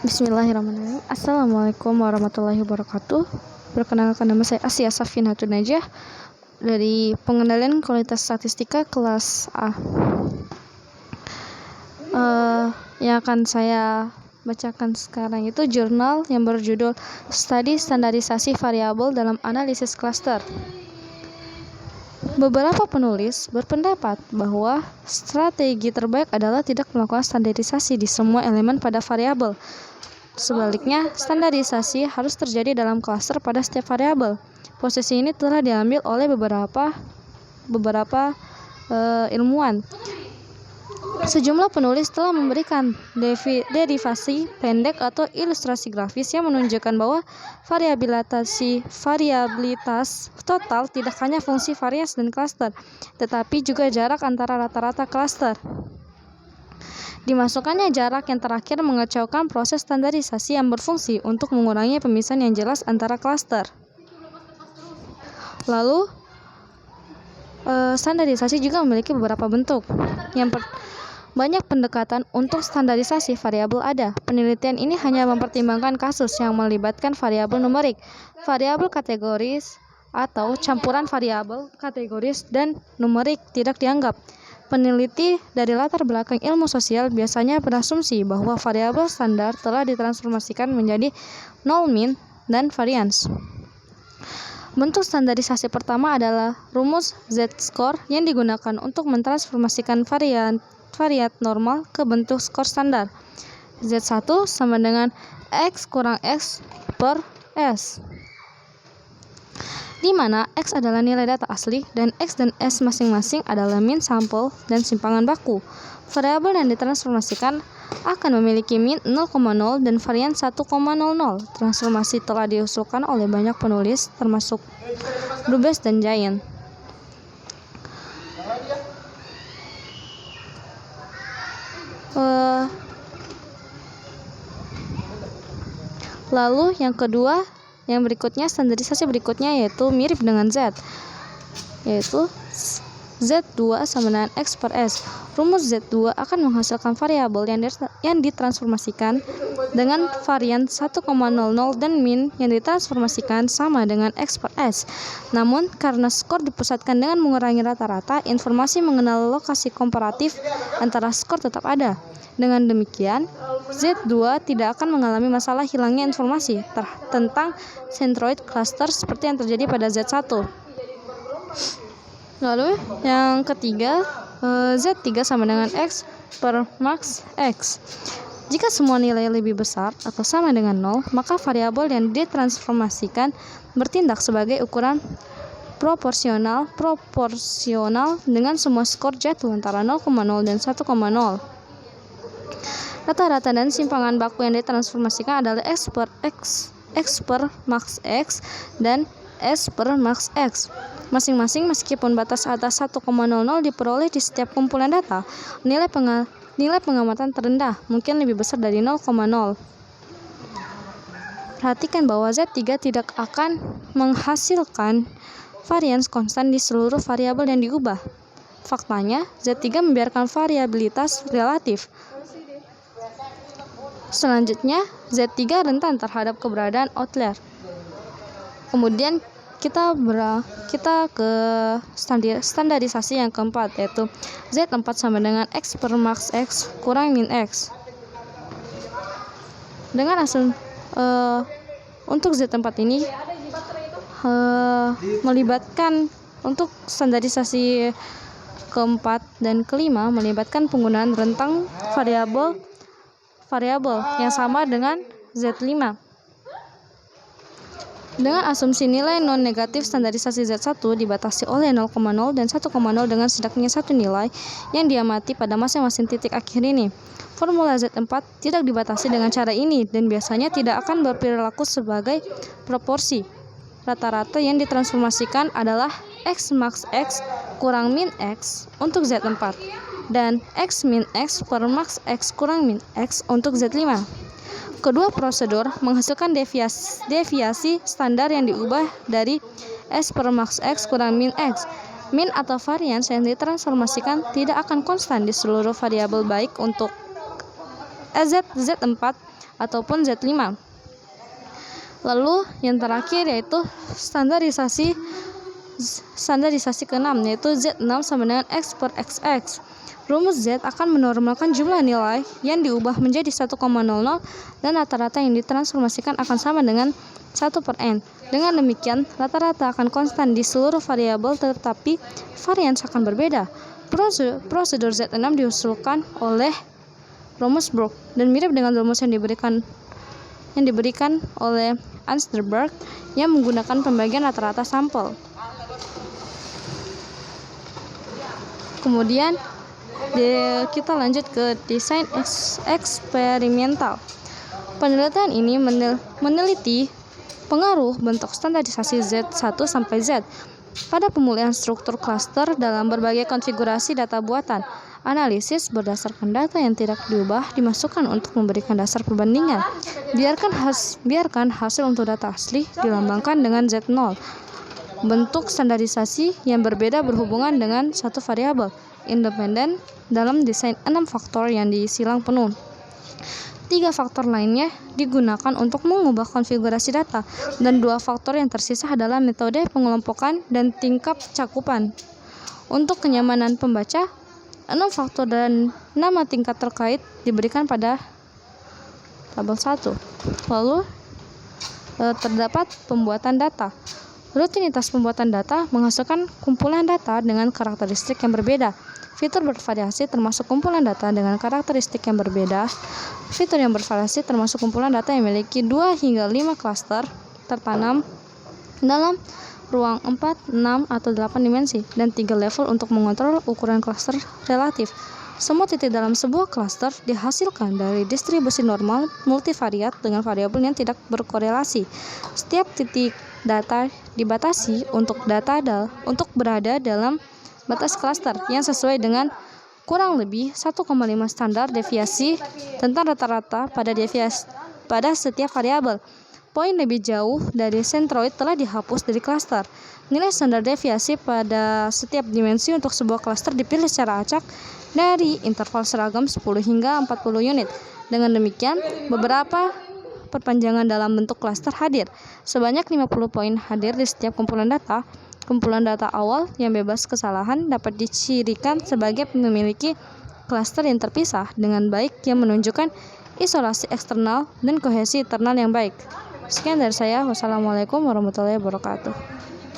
Bismillahirrahmanirrahim. Assalamualaikum warahmatullahi wabarakatuh. Perkenalkan, nama saya Asia Safinatun Najah dari Pengendalian Kualitas Statistika kelas A. Yang akan saya bacakan sekarang itu jurnal yang berjudul Studi Standarisasi Variabel dalam Analisis Cluster. Beberapa penulis berpendapat bahwa strategi terbaik adalah tidak melakukan standarisasi di semua elemen pada variabel. Sebaliknya, standarisasi harus terjadi dalam klaster pada setiap variabel. Posisi ini telah diambil oleh beberapa ilmuwan. Sejumlah penulis telah memberikan derivasi pendek atau ilustrasi grafis yang menunjukkan bahwa variabilitas total tidak hanya fungsi varians dan cluster, tetapi juga jarak antara rata-rata cluster. Dimasukkannya jarak yang terakhir mengacaukan proses standarisasi yang berfungsi untuk mengurangi pemisahan yang jelas antara cluster. Lalu, standarisasi juga memiliki beberapa bentuk. Banyak pendekatan untuk standarisasi variabel ada. Penelitian ini hanya mempertimbangkan kasus yang melibatkan variabel numerik, variabel kategoris, atau campuran variabel kategoris dan numerik tidak dianggap. Peneliti dari latar belakang ilmu sosial biasanya berasumsi bahwa variabel standar telah ditransformasikan menjadi nol, min, dan varians. Bentuk standarisasi pertama adalah rumus Z-score yang digunakan untuk mentransformasikan variat normal ke bentuk skor standar. Z1 sama dengan X kurang X per S, di mana X adalah nilai data asli dan X dan S masing-masing adalah min sampel dan simpangan baku. Variabel yang ditransformasikan akan memiliki min 0,0 dan varian 1,00. Transformasi telah diusulkan oleh banyak penulis termasuk Dubas dan Giant. Lalu yang kedua, yang berikutnya, standarisasi berikutnya yaitu mirip dengan Z, yaitu Z2 sama dengan X per S. Rumus Z2 akan menghasilkan variabel yang ditransformasikan dengan varian 1,00 dan min yang ditransformasikan sama dengan X per S. Namun, karena skor dipusatkan dengan mengurangi rata-rata, informasi mengenal lokasi komparatif antara skor tetap ada. Dengan demikian, Z2 tidak akan mengalami masalah hilangnya informasi tentang centroid cluster seperti yang terjadi pada Z1. Lalu yang ketiga, Z3 sama dengan X per max X. Jika semua nilai lebih besar atau sama dengan 0, maka variabel yang ditransformasikan bertindak sebagai ukuran proporsional dengan semua skor jatuh antara 0,0 dan 1,0. Rata-rata dan simpangan baku yang ditransformasikan adalah X per max X dan S per max X. Masing-masing meskipun batas atas 1,00 diperoleh di setiap kumpulan data, nilai pengamatan terendah mungkin lebih besar dari 0,0. Perhatikan bahwa Z3 tidak akan menghasilkan varians konstan di seluruh variabel yang diubah. Faktanya, Z3 membiarkan variabilitas relatif. Selanjutnya, Z3 rentan terhadap keberadaan outlier. Kemudian kita ke standarisasi yang keempat, yaitu Z4 sama dengan X per max X kurang min X. Dengan untuk Z4 ini melibatkan untuk standarisasi keempat dan kelima melibatkan penggunaan rentang variabel yang sama dengan Z5. Dengan asumsi nilai non-negatif, standarisasi Z1 dibatasi oleh 0,0 dan 1,0 dengan setidaknya satu nilai yang diamati pada masing-masing titik akhir ini. Formula Z4 tidak dibatasi dengan cara ini dan biasanya tidak akan berperilaku sebagai proporsi. Rata-rata yang ditransformasikan adalah X max X kurang min X untuk Z4 dan X min X per max X kurang min X untuk Z5. Kedua prosedur menghasilkan deviasi standar yang diubah dari S per max X kurang min X. Min atau varians yang ditransformasikan tidak akan konstan di seluruh variabel baik untuk Z4 ataupun Z5. Lalu yang terakhir yaitu standarisasi ke-6 yaitu Z6 sama dengan X per XX. Rumus Z akan menormalkan jumlah nilai yang diubah menjadi 1,00 dan rata-rata yang ditransformasikan akan sama dengan 1 per N. Dengan demikian, rata-rata akan konstan di seluruh variabel tetapi varians akan berbeda. Prosedur Z6 diusulkan oleh Romsburg dan mirip dengan rumus yang diberikan oleh Ansterberg yang menggunakan pembagian rata-rata sampel. Kemudian kita lanjut ke desain eksperimental. Penelitian ini meneliti pengaruh bentuk standarisasi Z1 sampai Z pada pemulihan struktur klaster dalam berbagai konfigurasi data buatan. Analisis berdasarkan data yang tidak diubah dimasukkan untuk memberikan dasar perbandingan. Biarkan hasil untuk data asli dilambangkan dengan Z0. Bentuk standarisasi yang berbeda berhubungan dengan satu variabel independen dalam desain 6 faktor yang disilang penuh. 3 faktor lainnya digunakan untuk mengubah konfigurasi data, dan 2 faktor yang tersisa adalah metode pengelompokan dan tingkat cakupan. Untuk kenyamanan pembaca, 6 faktor dan nama tingkat terkait diberikan pada tabel 1. Lalu terdapat pembuatan data. Rutinitas pembuatan data menghasilkan kumpulan data dengan karakteristik yang berbeda. Fitur bervariasi termasuk kumpulan data dengan karakteristik yang berbeda. Fitur yang bervariasi termasuk kumpulan data yang memiliki 2 hingga 5 klaster tertanam dalam ruang 4, 6, atau 8 dimensi, dan 3 level untuk mengontrol ukuran klaster relatif. Semua titik dalam sebuah klaster dihasilkan dari distribusi normal multivariat dengan variabel yang tidak berkorelasi. Setiap titik data dibatasi untuk berada dalam batas klaster yang sesuai dengan kurang lebih 1,5 standar deviasi tentang rata-rata pada setiap variabel. Poin lebih jauh dari sentroid telah dihapus dari klaster. Nilai standar deviasi pada setiap dimensi untuk sebuah klaster dipilih secara acak dari interval seragam 10 hingga 40 unit. Dengan demikian, beberapa perpanjangan dalam bentuk klaster hadir. Sebanyak 50 poin hadir di setiap kumpulan data. Kumpulan data awal yang bebas kesalahan dapat dicirikan sebagai memiliki klaster yang terpisah dengan baik yang menunjukkan isolasi eksternal dan kohesi internal yang baik. Sekian dari saya. Wassalamualaikum warahmatullahi wabarakatuh.